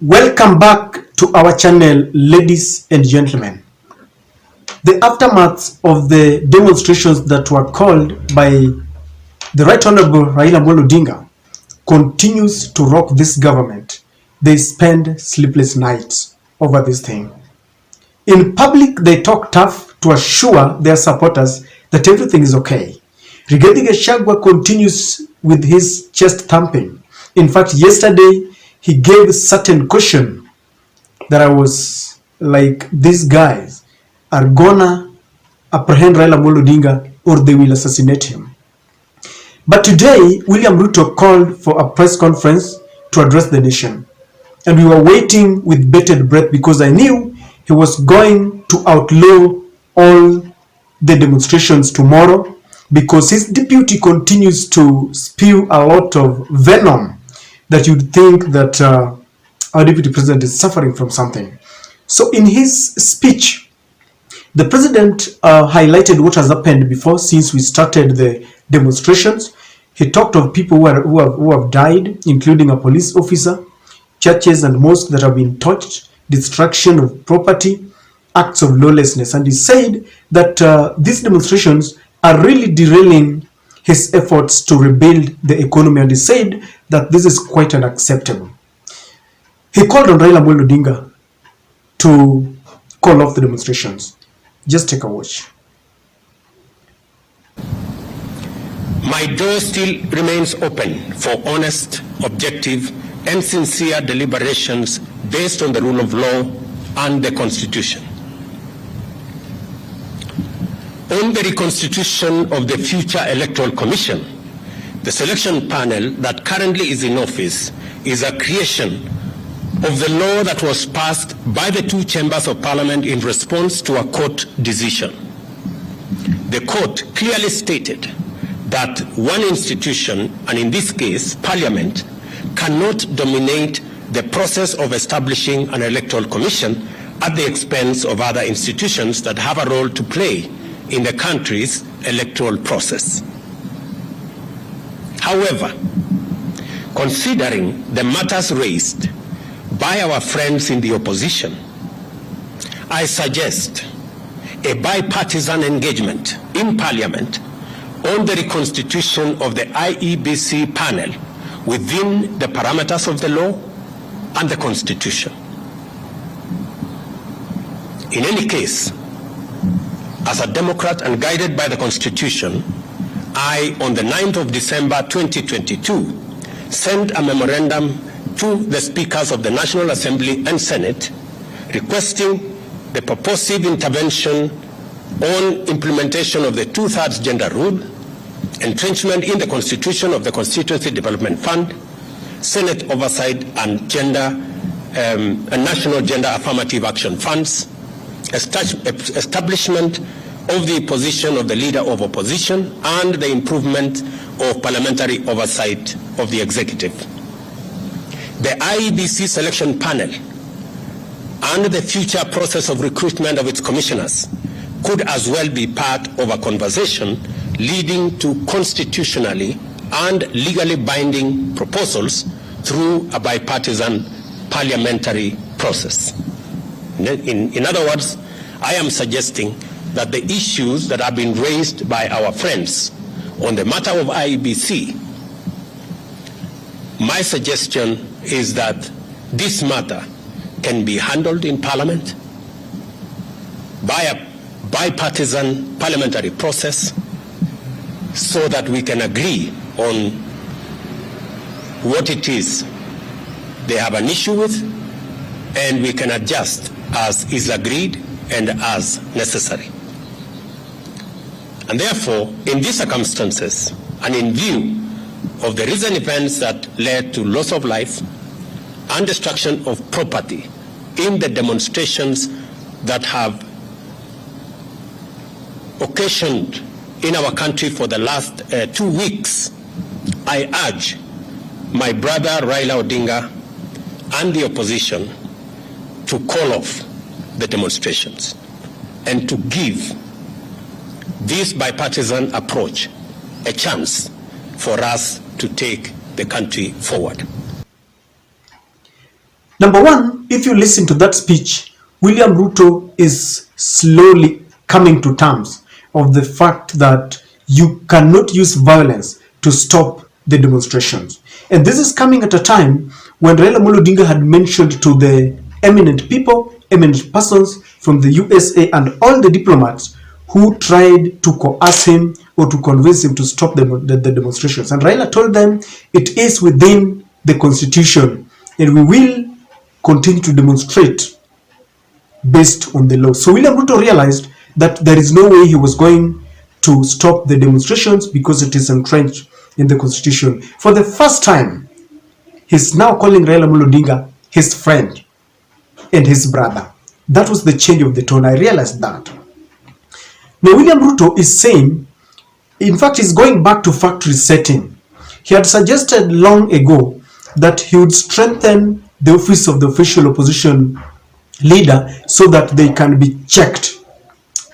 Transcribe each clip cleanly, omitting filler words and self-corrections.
Welcome back to our channel, ladies and gentlemen. The aftermath of the demonstrations that were called by the Right Honorable Raila Odinga continues to rock this government. They spend sleepless nights over this thing. In public, they talk tough to assure their supporters that everything is okay. Gachagua continues with his chest thumping. In fact, yesterday, he gave certain caution that I was like, these guys are gonna apprehend Raila Odinga or they will assassinate him. But today, William Ruto called for a press conference to address the nation. And we were waiting with bated breath because I knew he was going to outlaw all the demonstrations tomorrow because his deputy continues to spew a lot of venom that you'd think that our deputy president is suffering from something. So in his speech, the president highlighted what has happened before since we started the demonstrations. He talked of people who have died, including a police officer, churches and mosques that have been torched, destruction of property, acts of lawlessness. And he said that these demonstrations are really derailing his efforts to rebuild the economy. And he said that this is quite unacceptable. He called on Raila Odinga to call off the demonstrations. Just take a watch. My door still remains open for honest, objective, and sincere deliberations based on the rule of law and the Constitution. On the reconstitution of the future Electoral Commission, the selection panel that currently is in office is a creation of the law that was passed by the two chambers of parliament in response to a court decision. The court clearly stated that one institution, and in this case, Parliament, cannot dominate the process of establishing an electoral commission at the expense of other institutions that have a role to play in the country's electoral process. However, considering the matters raised by our friends in the opposition, I suggest a bipartisan engagement in Parliament on the reconstitution of the IEBC panel within the parameters of the law and the Constitution. In any case, as a Democrat and guided by the Constitution, I, on the 9th of December 2022, sent a memorandum to the Speakers of the National Assembly and Senate requesting the purposive intervention on implementation of the 2/3 gender rule, entrenchment in the Constitution of the Constituency Development Fund, Senate oversight and national gender affirmative action funds, establishment of the position of the leader of opposition, and the improvement of parliamentary oversight of the executive. The IEBC selection panel and the future process of recruitment of its commissioners could as well be part of a conversation leading to constitutionally and legally binding proposals through a bipartisan parliamentary process. In other words, I am suggesting that the issues that have been raised by our friends on the matter of IEBC, my suggestion is that this matter can be handled in Parliament by a bipartisan parliamentary process so that we can agree on what it is they have an issue with, and we can adjust as is agreed and as necessary. And therefore, in these circumstances, and in view of the recent events that led to loss of life and destruction of property in the demonstrations that have occasioned in our country for the last 2 weeks, I urge my brother Raila Odinga and the opposition to call off the demonstrations and to give this bipartisan approach a chance for us to take the country forward. Number one, if you listen to that speech, William Ruto is slowly coming to terms of the fact that you cannot use violence to stop the demonstrations. And this is coming at a time when Raila Amolo Odinga had mentioned to the eminent people, eminent persons from the USA and all the diplomats who tried to coerce him or to convince him to stop the demonstrations. And Raila told them it is within the constitution and we will continue to demonstrate based on the law. So William Ruto realized that there is no way he was going to stop the demonstrations because it is entrenched in the constitution. For the first time, he's now calling Raila Amolo Odinga his friend and his brother. That was the change of the tone. I realized that. Now William Ruto is saying, in fact, he's going back to factory setting. He had suggested long ago that he would strengthen the office of the official opposition leader so that they can be checked.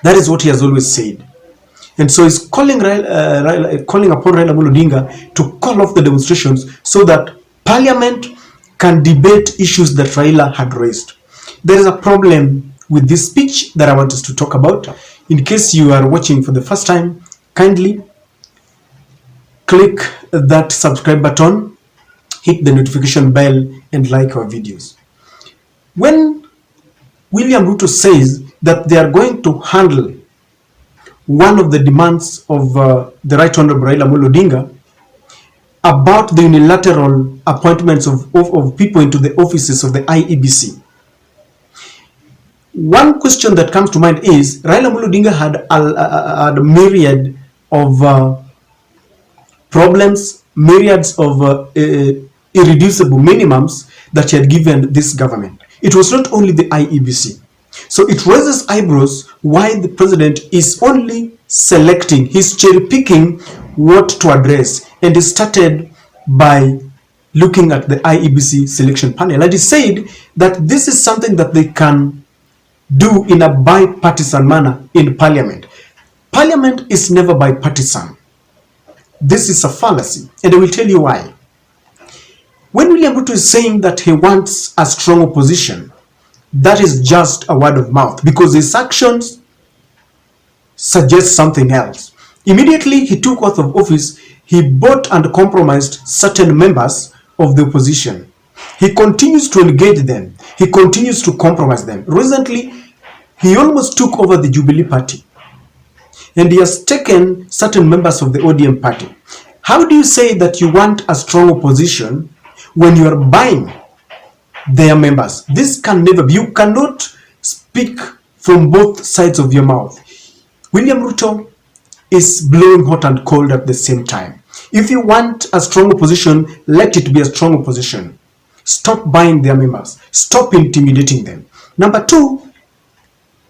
That is what he has always said. And so he's calling upon Raila Amolo Odinga to call off the demonstrations so that Parliament can debate issues that Raila had raised. There is a problem with this speech that I want us to talk about. In case you are watching for the first time, kindly click that subscribe button, hit the notification bell, and like our videos. When William Ruto says that they are going to handle one of the demands of the Right Honorable Raila Amolo Odinga about the unilateral appointments of people into the offices of the IEBC, one question that comes to mind is Raila Amolo Odinga had a myriad of problems, myriads of irreducible minimums that he had given this government. It was not only the IEBC. So it raises eyebrows why the president is only selecting, he's cherry picking what to address. And he started by looking at the IEBC selection panel. And he said that this is something that they can do in a bipartisan manner in Parliament. Parliament is never bipartisan. This is a fallacy, and I will tell you why. When William Ruto is saying that he wants a strong opposition, that is just a word of mouth because his actions suggest something else. Immediately he took oath of office, he bought and compromised certain members of the opposition. He continues to engage them. He continues to compromise them. Recently, he almost took over the Jubilee Party. And he has taken certain members of the ODM party. How do you say that you want a strong opposition when you are buying their members? This can never be. You cannot speak from both sides of your mouth. William Ruto is blowing hot and cold at the same time. If you want a strong opposition, let it be a strong opposition. Stop buying their members. Stop intimidating them. Number two,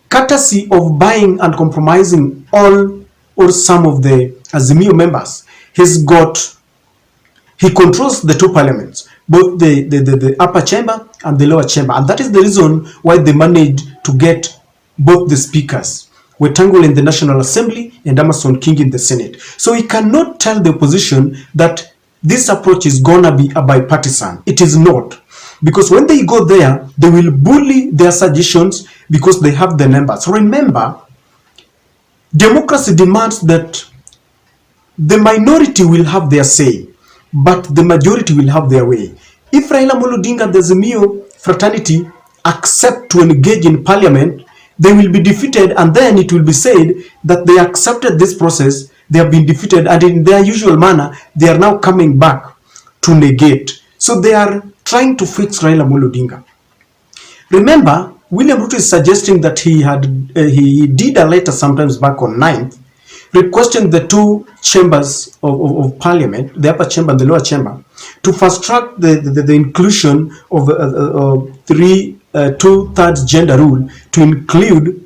courtesy of buying and compromising all or some of the Azimio members, he controls the two parliaments, both the upper chamber and the lower chamber. And that is the reason why they managed to get both the speakers, Wetangula in the National Assembly and Amason King in the Senate. So he cannot tell the opposition that this approach is gonna be a bipartisan. It is not. Because when they go there, they will bully their suggestions because they have the numbers. Remember, democracy demands that the minority will have their say, but the majority will have their way. If Raila Amolo Odinga, the Azimio fraternity, accept to engage in parliament, they will be defeated, and then it will be said that they accepted this process, they have been defeated, and in their usual manner, they are now coming back to negate. So they are trying to fix Raila Amolo Odinga. Remember, William Ruto is suggesting that he did a letter sometimes back on 9th, requesting the two chambers of parliament, the upper chamber and the lower chamber, to fast track the inclusion of two-thirds gender rule to include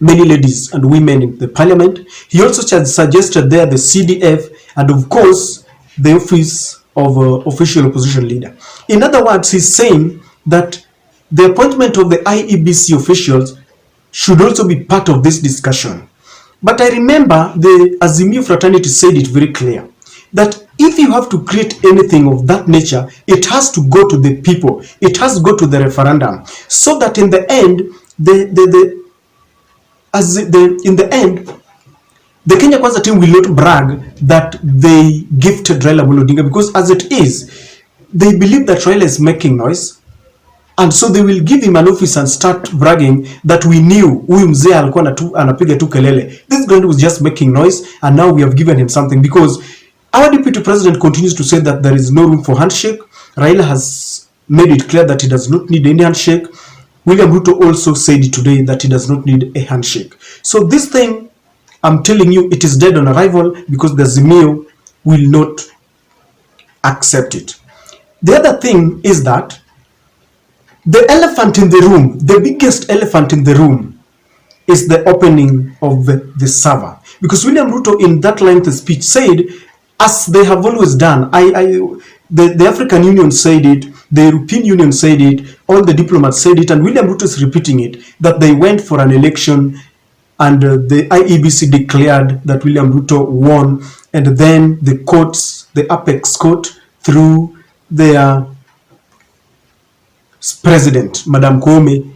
many ladies and women in the parliament. He also suggested there the CDF and of course the office of official opposition leader. In other words, he's saying that the appointment of the IEBC officials should also be part of this discussion. But I remember the Azimio fraternity said it very clear that if you have to create anything of that nature, it has to go to the people. It has to go to the referendum, so that in the end, in the end, the Kenya Kwanza team will not brag that they gifted Raila Amolo Odinga, because as it is, they believe that Raila is making noise, and so they will give him an office and start bragging that we knew huyu mzee alikuwa anapiga tu kelele. This guy was just making noise, and now we have given him something, because our deputy president continues to say that there is no room for handshake. Raila has made it clear that he does not need any handshake. William Ruto also said today that he does not need a handshake. So this thing, I'm telling you, it is dead on arrival, because the Azimio will not accept it. The other thing is that the elephant in the room, the biggest elephant in the room, is the opening of the server. Because William Ruto in that lengthy speech said, as they have always done, the African Union said it, the European Union said it, all the diplomats said it, and William Ruto is repeating it, that they went for an election and the IEBC declared that William Ruto won, and then the courts, the apex court, through their president, Madam Koome,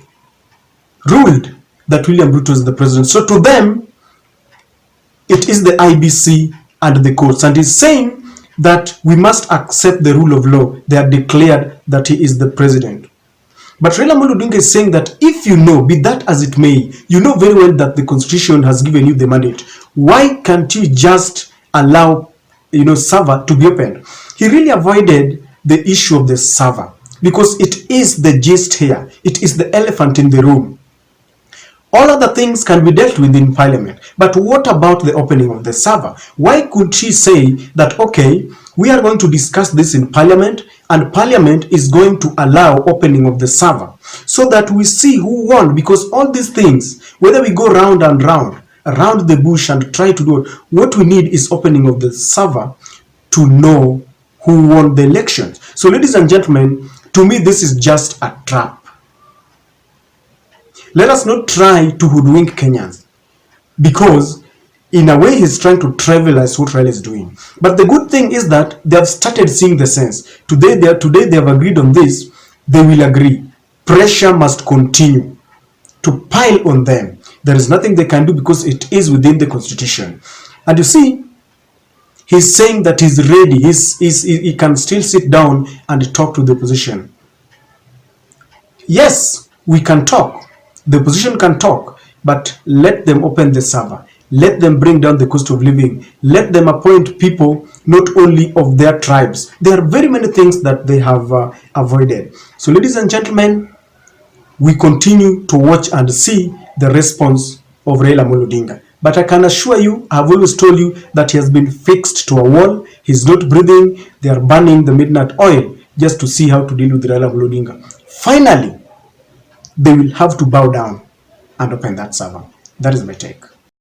ruled that William Ruto is the president. So to them, it is the IBC and the courts, and he's saying that we must accept the rule of law. They have declared that he is the president. But Raila Amolo Odinga is saying that if you know, be that as it may, you know very well that the constitution has given you the mandate. Why can't you just allow, server to be opened? He really avoided the issue of the server, because it is the gist here. It is the elephant in the room. All other things can be dealt with in parliament. But what about the opening of the server? Why could she say that, okay, we are going to discuss this in parliament, and parliament is going to allow opening of the server, so that we see who won? Because all these things, whether we go round and round, around the bush and try to do it, what we need is opening of the server to know who won the elections. So ladies and gentlemen, to me this is just a trap. Let us not try to hoodwink Kenyans, because in a way he's trying to trivialize what Raila is doing. But the good thing is that they have started seeing the sense. Today they have agreed on this. They will agree. Pressure must continue to pile on them. There is nothing they can do, because it is within the constitution. And you see, he's saying that he's ready. He can still sit down and talk to the opposition. Yes, we can talk. The opposition can talk, but let them open the server. Let them bring down the cost of living. Let them appoint people not only of their tribes. There are very many things that they have avoided. So ladies and gentlemen, we continue to watch and see the response of Raila Amolo Odinga. But I can assure you, I've always told you that he has been fixed to a wall. He's not breathing. They are burning the midnight oil just to see how to deal with Raila Amolo Odinga. Finally, they will have to bow down and open that server. That is my take.